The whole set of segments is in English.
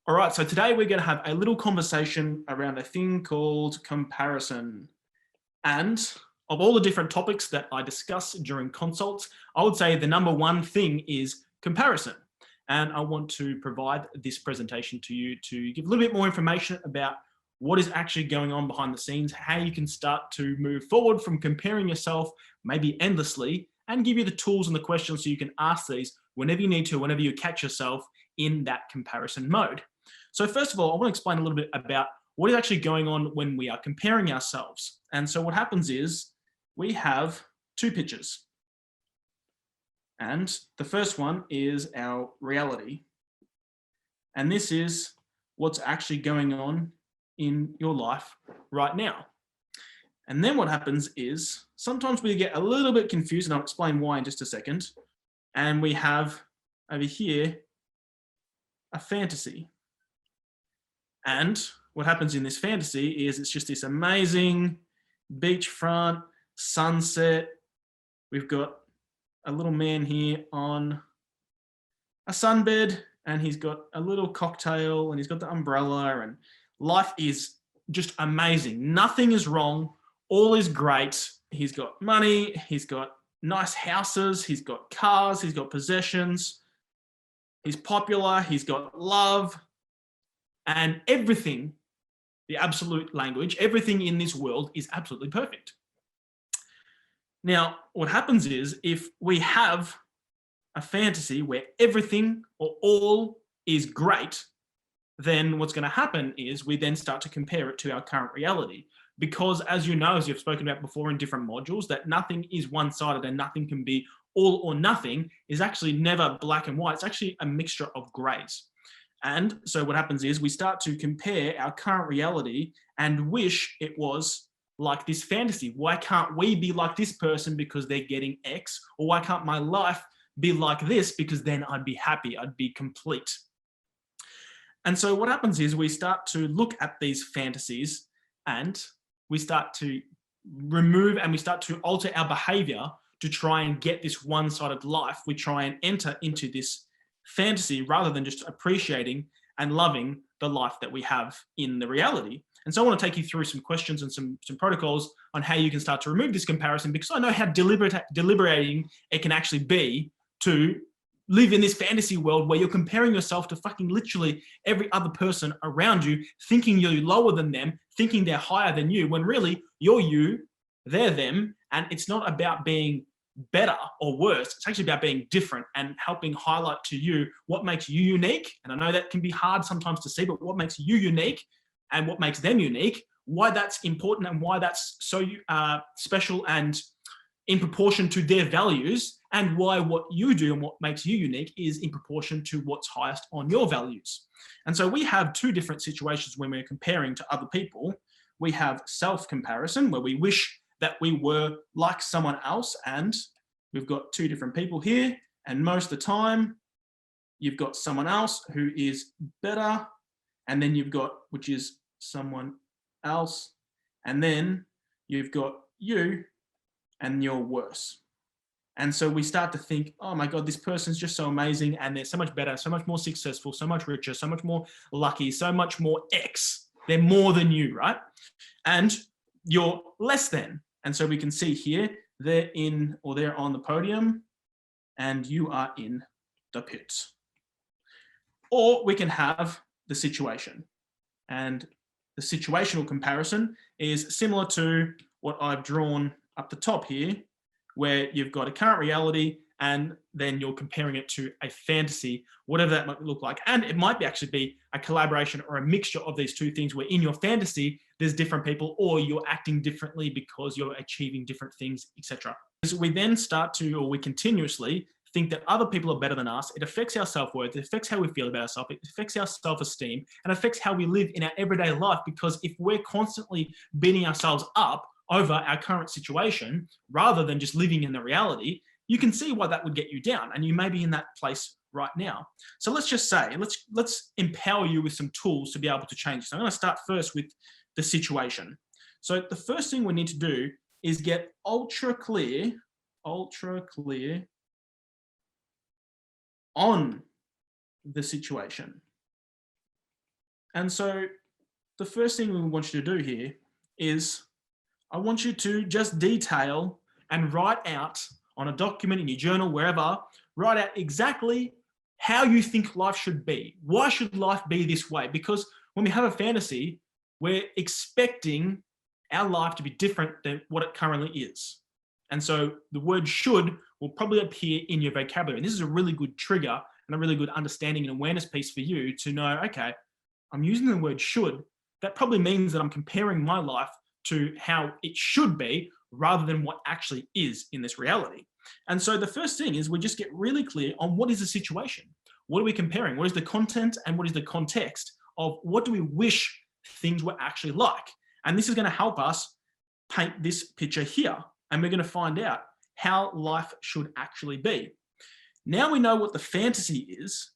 All right, so today we're going to have a little conversation around a thing called comparison. And of all the different topics that I discuss during consults, I would say the number one thing is comparison. And I want to provide this presentation to you to give a little bit more information about what is actually going on behind the scenes, how you can start to move forward from comparing yourself maybe endlessly, and give you the tools and the questions so you can ask these whenever you need to, whenever you catch yourself in that comparison mode. So first of all, I want to explain a little bit about what is actually going on when we are comparing ourselves. And so what happens is we have two pictures. And the first one is our reality. And this is what's actually going on in your life right now. And then what happens is sometimes we get a little bit confused, and I'll explain why in just a second. And we have over here a fantasy. And what happens in this fantasy is it's just this amazing beachfront sunset. We've got a little man here on a sunbed, and he's got a little cocktail, and he's got the umbrella, and life is just amazing. Nothing is wrong. All is great. He's got money. He's got nice houses. He's got cars. He's got possessions. He's popular. He's got love. And everything, the absolute language, everything in this world is absolutely perfect. Now, what happens is if we have a fantasy where everything or all is great, then what's going to happen is we then start to compare it to our current reality. Because as you know, as you've spoken about before in different modules, that nothing is one-sided and nothing can be all or nothing is actually never black and white. It's actually a mixture of grays. And so what happens is we start to compare our current reality and wish it was like this fantasy. Why can't we be like this person because they're getting X? Or why can't my life be like this because then I'd be happy, I'd be complete. And so what happens is we start to look at these fantasies and we start to remove and we start to alter our behavior to try and get this one-sided life. We try and enter into this fantasy rather than just appreciating and loving the life that we have in the reality. And so I want to take you through some questions and some protocols on how you can start to remove this comparison, because I know how deliberating it can actually be to live in this fantasy world where you're comparing yourself to fucking literally every other person around you, thinking you're lower than them, thinking they're higher than you, when really you're you, they're them, and it's not about being better or worse. It's actually about being different and helping highlight to you what makes you unique. And I know that can be hard sometimes to see, but what makes you unique and what makes them unique, why that's important and why that's so special and in proportion to their values, and why what you do and what makes you unique is in proportion to what's highest on your values. And so we have two different situations when we're comparing to other people. We have self-comparison, where we wish that we were like someone else, and we've got two different people here, and most of the time you've got someone else who is better, and then you've got, which is someone else, and then you've got you and you're worse. And so we start to think, oh my God, this person's just so amazing and they're so much better, so much more successful, so much richer, so much more lucky, so much more X. They're more than you, right? And you're less than. And so we can see here, they're on the podium and you are in the pit. Or we can have the situation. And the situational comparison is similar to what I've drawn up the top here, where you've got a current reality and then you're comparing it to a fantasy, whatever that might look like. And it might actually be a collaboration or a mixture of these two things, where in your fantasy, there's different people, or you're acting differently because you're achieving different things, etc. So we then start to, or we continuously think that other people are better than us. It affects our self-worth, it affects how we feel about ourselves, it affects our self-esteem, and affects how we live in our everyday life. Because if we're constantly beating ourselves up over our current situation, rather than just living in the reality, you can see why that would get you down, and you may be in that place right now. So let's just say, let's empower you with some tools to be able to change. So I'm going to start first with the situation. So the first thing we need to do is get ultra clear on the situation. And so the first thing we want you to do here is I want you to just detail and write out on a document in your journal, wherever, write out exactly how you think life should be. Why should life be this way? Because when we have a fantasy, we're expecting our life to be different than what it currently is. And so the word should will probably appear in your vocabulary. And this is a really good trigger and a really good understanding and awareness piece for you to know, okay, I'm using the word should. That probably means that I'm comparing my life to how it should be rather than what actually is in this reality. And so the first thing is we just get really clear on what is the situation. What are we comparing? What is the content and what is the context of what do we wish things were actually like? And this is going to help us paint this picture here. And we're going to find out how life should actually be. Now we know what the fantasy is.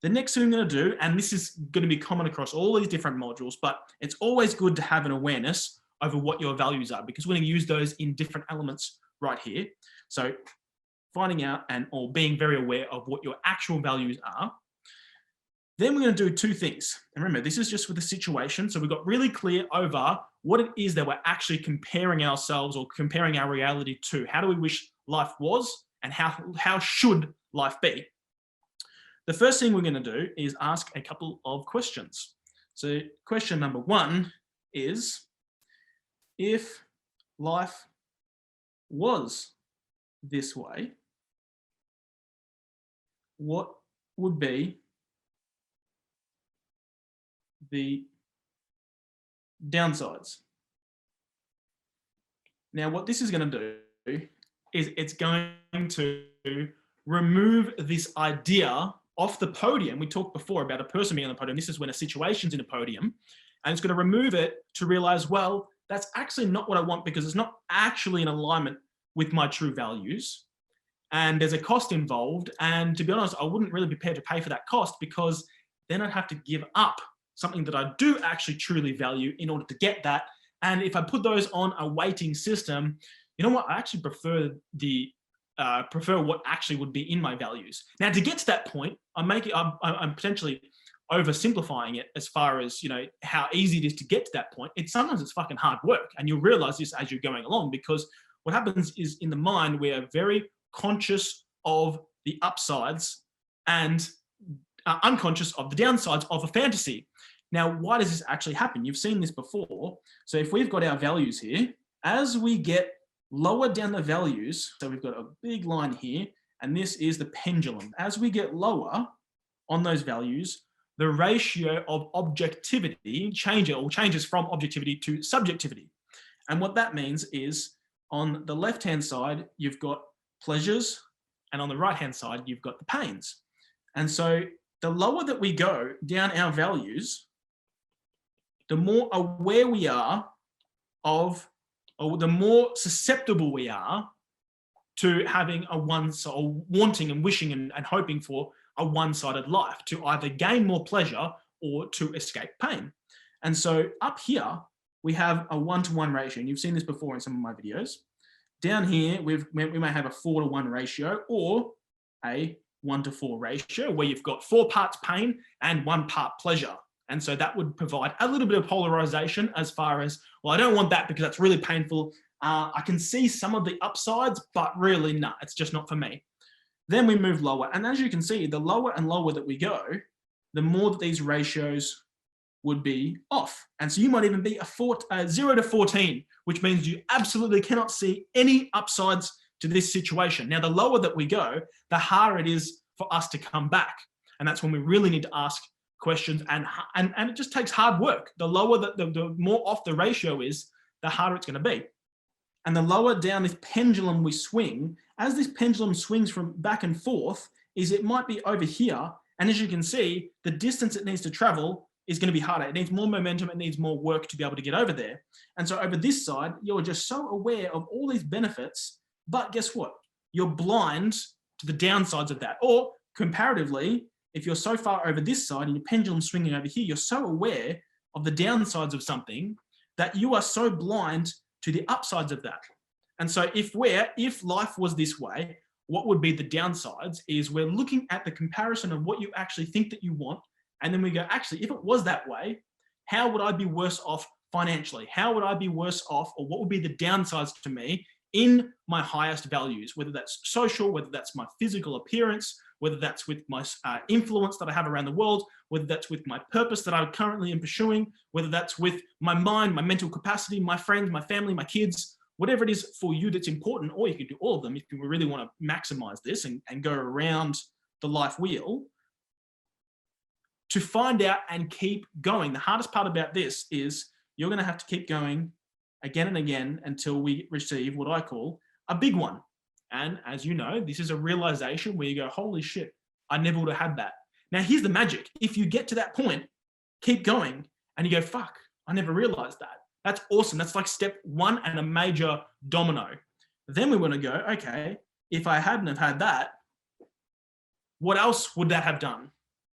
The next thing we're going to do, and this is going to be common across all these different modules, but it's always good to have an awareness over what your values are, because we're going to use those in different elements right here. So finding out or being very aware of what your actual values are. Then we're going to do two things. And remember, this is just with the situation. So we've got really clear over what it is that we're actually comparing ourselves or comparing our reality to. How do we wish life was and how should life be? The first thing we're going to do is ask a couple of questions. So question number one is, if life was this way, what would be the downsides? Now, what this is going to do is it's going to remove this idea off the podium. We talked before about a person being on the podium. This is when a situation's in a podium, and it's going to remove it to realize, well, that's actually not what I want because it's not actually in alignment with my true values. And there's a cost involved. And to be honest, I wouldn't really be prepared to pay for that cost because then I'd have to give up something that I do actually truly value in order to get that. And if I put those on a weighting system, you know what? I actually prefer what actually would be in my values. Now, to get to that point, I'm potentially oversimplifying it as far as, you know, how easy it is to get to that point. Sometimes it's fucking hard work, and you'll realize this as you're going along, because what happens is in the mind, we are very conscious of the upsides and unconscious of the downsides of a fantasy. Now, why does this actually happen? You've seen this before. So if we've got our values here, as we get lower down the values, so we've got a big line here, and this is the pendulum. As we get lower on those values, the ratio of objectivity changes from objectivity to subjectivity. And what that means is on the left-hand side, you've got pleasures, and on the right-hand side, you've got the pains. And so the lower that we go down our values, the more aware we are of, or the more susceptible we are to having wanting and wishing and hoping for a one-sided life, to either gain more pleasure or to escape pain. And so up here, we have a 1-to-1 ratio, and you've seen this before in some of my videos. Down here, we may have a 4-to-1 ratio or a 1-to-4 ratio, where you've got 4 parts pain and 1 part pleasure. And so that would provide a little bit of polarization as far as, well, I don't want that because that's really painful. I can see some of the upsides, but really, nah, it's just not for me. Then we move lower. And as you can see, the lower and lower that we go, the more that these ratios would be off. And so you might even be a 0 to 14, which means you absolutely cannot see any upsides to this situation. Now, the lower that we go, the harder it is for us to come back. And that's when we really need to ask questions, and it just takes hard work. The lower the more off the ratio is, the harder it's going to be. And the lower down this pendulum we swing, as this pendulum swings from back and forth, is it might be over here. And as you can see, the distance it needs to travel is going to be harder. It needs more momentum. It needs more work to be able to get over there. And so over this side, you're just so aware of all these benefits, but guess what? You're blind to the downsides of that. Or comparatively, if you're so far over this side and your pendulum swinging over here, you're so aware of the downsides of something that you are so blind to the upsides of that. And so if life was this way, what would be the downsides is we're looking at the comparison of what you actually think that you want And then we go, actually, if it was that way, how would I be worse off financially? How would I be worse off, or what would be the downsides to me in my highest values, whether that's social, whether that's my physical appearance, whether that's with my influence that I have around the world, whether that's with my purpose that I currently am pursuing, whether that's with my mind, my mental capacity, my friends, my family, my kids, whatever it is for you that's important, or you can do all of them if you really want to maximize this and go around the life wheel to find out and keep going. The hardest part about this is you're going to have to keep going again and again until we receive what I call a big one. And as you know, this is a realization where you go, holy shit, I never would have had that. Now, here's the magic. If you get to that point, keep going and you go, fuck, I never realized that. That's awesome. That's like step one and a major domino. Then we want to go, okay, if I hadn't have had that, what else would that have done?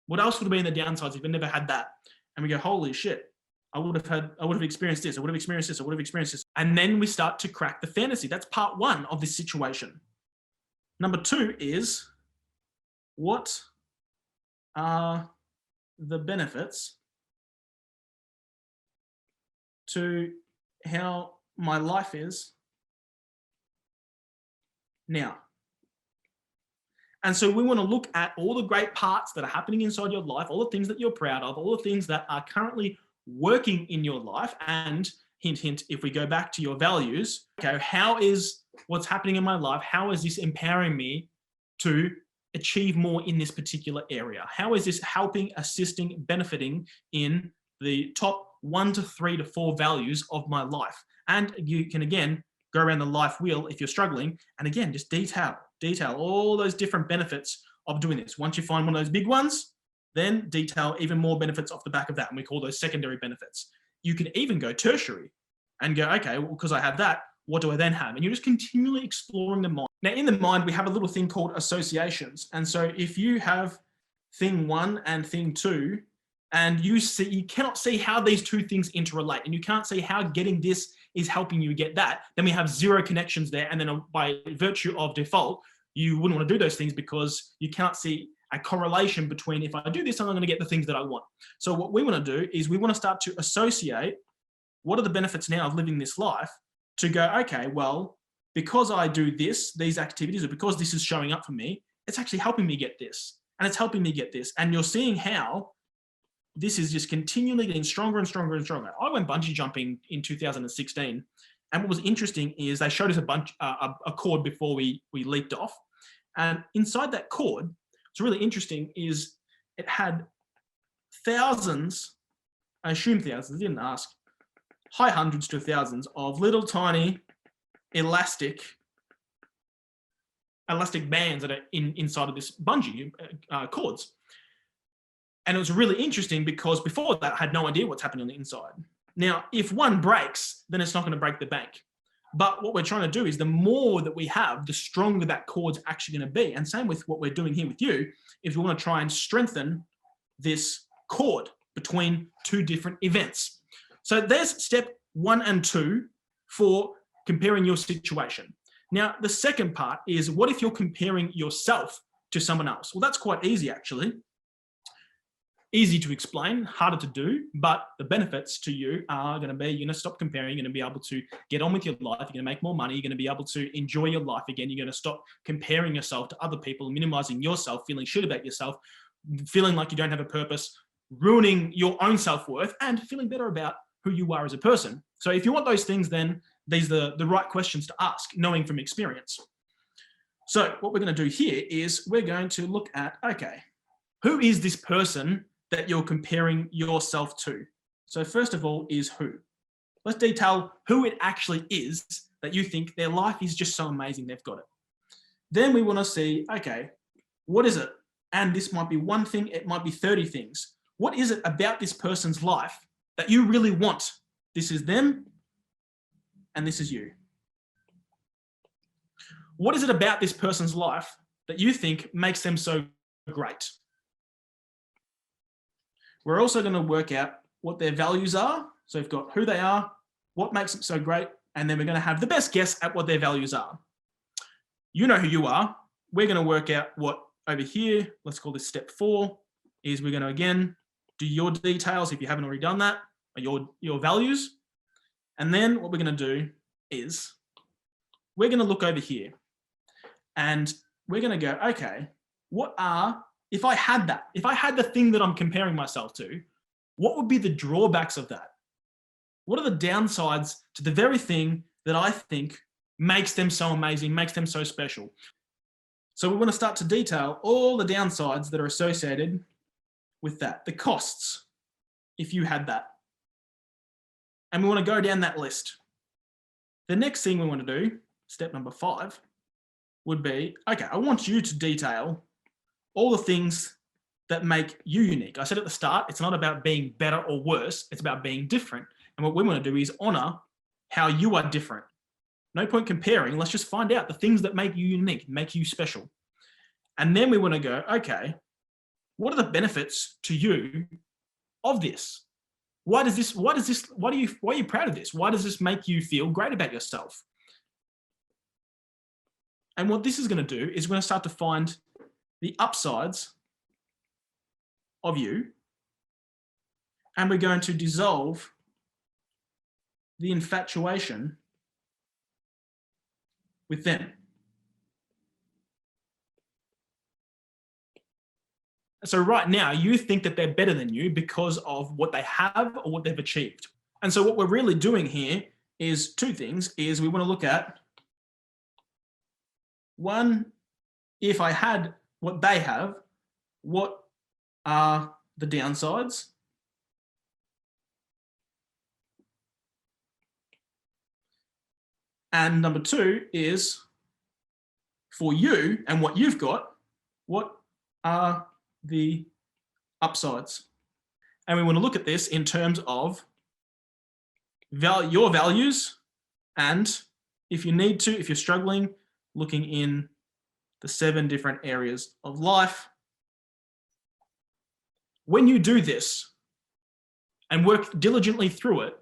What else would have been the downsides if I never had that? And we go, holy shit, I would have experienced this, I would have experienced this, I would have experienced this. And then we start to crack the fantasy. That's part one of this situation. Number two is, what are the benefits to how my life is now? And so we want to look at all the great parts that are happening inside your life, all the things that you're proud of, all the things that are currently working in your life. And hint, hint, if we go back to your values, okay, how is what's happening in my life, how is this empowering me to achieve more in this particular area? How is this helping, assisting, benefiting in the top 1 to 3 to 4 values of my life? And you can, again, go around the life wheel if you're struggling, and again, just detail all those different benefits of doing this. Once you find one of those big ones, then detail even more benefits off the back of that, and we call those secondary benefits. You can even go tertiary and go, okay, well, because I have that, what do I then have? And you're just continually exploring the mind. Now, in the mind, we have a little thing called associations. And so if you have thing 1 and thing 2, and you cannot see how these two things interrelate, and you can't see how getting this is helping you get that, then we have zero connections there. And then by virtue of default, you wouldn't want to do those things because you can't see a correlation between, if I do this, I'm going to get the things that I want. So what we want to do is we want to start to associate what are the benefits now of living this life, to go, okay, well, because I do these activities, or because this is showing up for me, it's actually helping me get this, and it's helping me get this. And you're seeing how this is just continually getting stronger and stronger and stronger. I went bungee jumping in 2016. And what was interesting is they showed us a cord before we leaped off. And inside that cord, what's really interesting is it had thousands, I assume thousands, I didn't ask, high hundreds to thousands of little tiny elastic bands that are inside of this bungee cords. And it was really interesting because before that, I had no idea what's happening on the inside. Now, if one breaks, then it's not going to break the bank. But what we're trying to do is the more that we have, the stronger that cord's actually going to be. And same with what we're doing here with you, is we want to try and strengthen this cord between two different events. So there's step 1 and 2 for comparing your situation. Now, the second part is, what if you're comparing yourself to someone else? Well, that's quite easy, actually. Easy to explain, harder to do, but the benefits to you are going to be, you're going to stop comparing, you're going to be able to get on with your life, you're going to make more money, you're going to be able to enjoy your life again, you're going to stop comparing yourself to other people, minimizing yourself, feeling shit about yourself, feeling like you don't have a purpose, ruining your own self-worth, and feeling better about who you are as a person. So if you want those things, then these are the right questions to ask, knowing from experience. So what we're going to do here is we're going to look at, okay, who is this person that you're comparing yourself to? So first of all is who. Let's detail who it actually is that you think their life is just so amazing they've got it. Then we want to see, okay, what is it? And this might be one thing, it might be 30 things. What is it about this person's life that you really want? This is them, and this is you. What is it about this person's life that you think makes them so great? We're also going to work out what their values are. So we've got who they are, what makes them so great, and then we're going to have the best guess at what their values are. You know who you are. We're going to work out what over here, let's call this step 4, is we're going to, again, do your details if you haven't already done that, or your values. And then what we're going to do is we're going to look over here and we're going to go, okay, if I had the thing that I'm comparing myself to, what would be the drawbacks of that? What are the downsides to the very thing that I think makes them so amazing, makes them so special? So we want to start to detail all the downsides that are associated with that, the costs, if you had that. And we want to go down that list. The next thing we want to do, step number 5, would be, okay, I want you to detail all the things that make you unique. I said at the start, it's not about being better or worse, it's about being different. And what we want to do is honor how you are different. No point comparing, let's just find out the things that make you unique, make you special. And then we want to go, okay, what are the benefits to you of this? Why are you proud of this? Why does this make you feel great about yourself? And what this is going to do is we're going to start to find the upsides of you, and we're going to dissolve the infatuation with them. So right now, you think that they're better than you because of what they have or what they've achieved. And so what we're really doing here is 2 things, is we want to look at, one, if I had what they have, what are the downsides? And number 2 is, for you and what you've got, what are the upsides? And we want to look at this in terms of your values, and if you need to, if you're struggling, looking in the 7 different areas of life. When you do this and work diligently through it,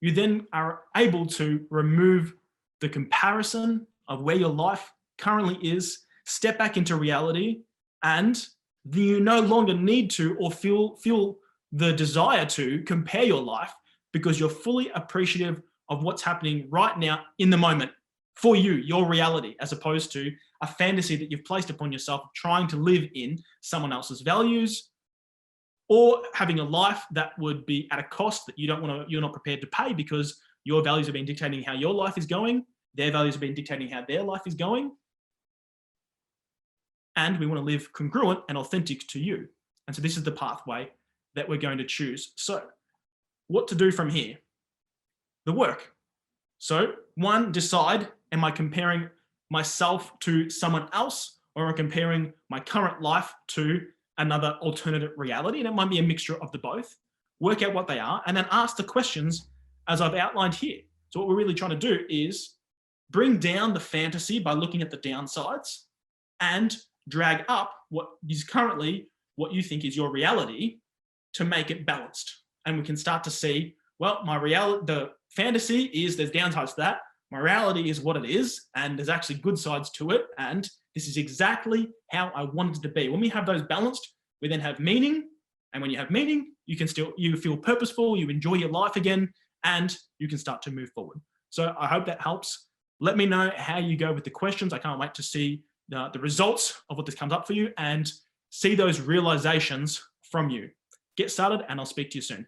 you then are able to remove the comparison of where your life currently is, step back into reality, and you no longer need to or feel the desire to compare your life, because you're fully appreciative of what's happening right now in the moment for you, your reality, as opposed to a fantasy that you've placed upon yourself trying to live in someone else's values, or having a life that would be at a cost that you're not prepared to pay, because your values have been dictating how your life is going, their values have been dictating how their life is going. And we want to live congruent and authentic to you. And so this is the pathway that we're going to choose. So what to do from here? The work. So 1, decide, am I comparing myself to someone else, or am I comparing my current life to another alternative reality? And it might be a mixture of the both. Work out what they are, and then ask the questions as I've outlined here. So what we're really trying to do is bring down the fantasy by looking at the downsides, and drag up what is currently what you think is your reality to make it balanced. And we can start to see, well, the fantasy is there's downsides to that. My reality is what it is, and there's actually good sides to it. And this is exactly how I wanted it to be. When we have those balanced, we then have meaning. And when you have meaning, you feel purposeful, you enjoy your life again, and you can start to move forward. So I hope that helps. Let me know how you go with the questions. I can't wait to see the results of what this comes up for you and see those realizations from you. Get started, and I'll speak to you soon.